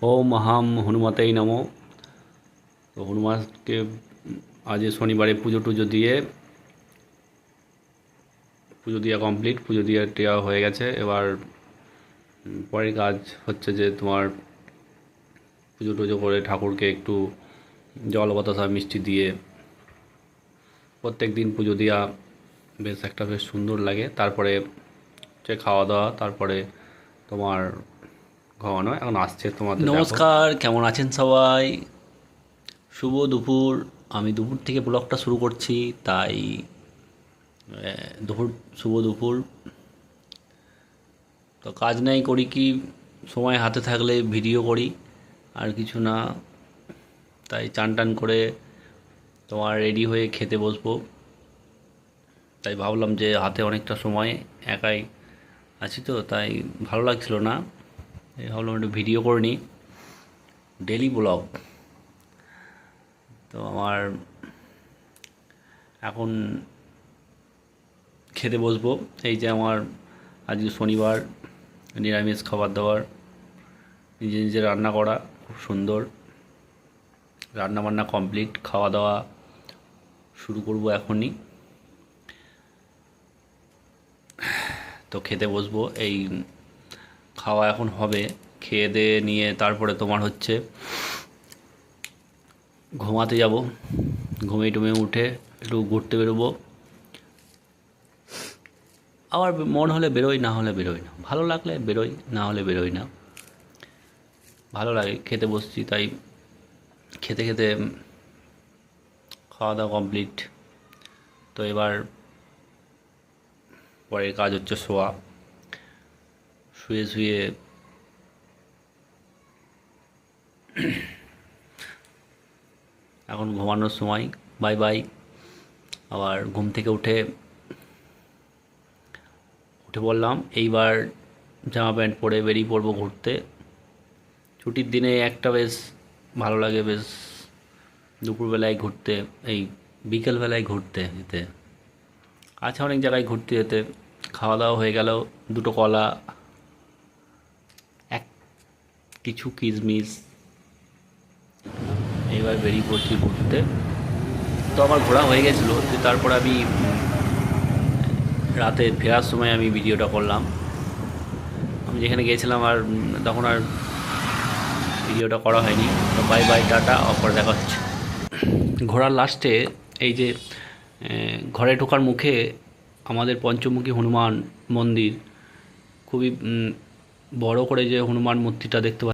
ওম হাম হনুমতেই নমো। তো হনুমানকে আজ শনিবারে পুজো টুজো দিয়ে পুজো দেওয়া কমপ্লিট, পুজো দেওয়া হয়ে গেছে। এবার পরের কাজ হচ্ছে যে তোমার পুজো টুজো করে ঠাকুরকে একটু জল বাতাসা মিষ্টি দিয়ে প্রত্যেক দিন পুজো দেওয়া বেশ সুন্দর লাগে। তারপরে হচ্ছে খাওয়া দাওয়া, তারপরে তোমার ঘুমানো। এখন আসছে তোমাদের। নমস্কার, কেমন আছেন সবাই? শুভ দুপুর। আমি দুপুর থেকে ব্লগটা শুরু করছি, তাই শুভ দুপুর। তো কাজ নাই করি কি, সময় হাতে থাকলে ভিডিও করি, আর কিছু না। তাই চান টান করে তোমার রেডি হয়ে খেতে বসবো। তাই ভাবলাম যে হাতে অনেকটা সময় একাই আছি, তো তাই ভালো লাগছিল না, ভাবলাম একটু ভিডিও করে নিই, ডেলি ব্লগ। তো আমার এখন খেতে বসবো। এই যে আমার আজকে শনিবার, নিরামিষ খাবার দাবার, নিজে নিজে রান্না করা, খুব সুন্দর। রান্না বান্না কমপ্লিট, খাওয়া দাওয়া শুরু করব এখনই। তো খেতে বসবো, এই খাওয়া এখন হবে। খেয়ে দিয়ে নিয়ে তারপরে তোমার হচ্ছে ঘুমাতে যাব। ঘুমিয়ে টুমিয়ে উঠে একটু ঘুরতে বেরোবো। আবার মন হলে বেরোই, না হলে বেরোই না। ভালো লাগলে বেরোই, না হলে বেরোই না। ভালো লাগে, খেতে বসছি তাই খেতে খেতে খাওয়া দাওয়া কমপ্লিট। তো এবার পরের কাজ হচ্ছে শোয়া। শুয়ে শুয়ে এখন ঘুমানোর সময়। Bye bye. আবার ঘুম থেকে উঠে বললাম এইবার জামা প্যান্ট পরে বেরিয়ে পড়বো ঘুরতে। ছুটির দিনে একটা বেশ ভালো লাগে, বেশ দুপুরবেলায় ঘুরতে, এই বিকেলবেলায় ঘুরতে যেতে। আছে অনেক জায়গায় ঘুরতে যেতে। খাওয়া দাওয়া হয়ে গেল, দুটো কলা, কিছু কিশমিশ। এবার বেরিয়ে পড়ছি ঘুরতে। তো আমার ঘোরা হয়ে গেছিলো, তারপর আমি রাতে ফেরার সময় আমি ভিডিওটা করলাম। আমি যেখানে গিয়েছিলাম আর তখন আর ভিডিওটা করা হয়নি। তো বাই বাই, টাটা, অপর দেখা হচ্ছে। ঘোড়ার লাস্টে এই যে ঘরে ঢোকার মুখে আমাদের পঞ্চমুখী হনুমান মন্দির, খুবই বড় করে যে হনুমান মূর্তিটা দেখতে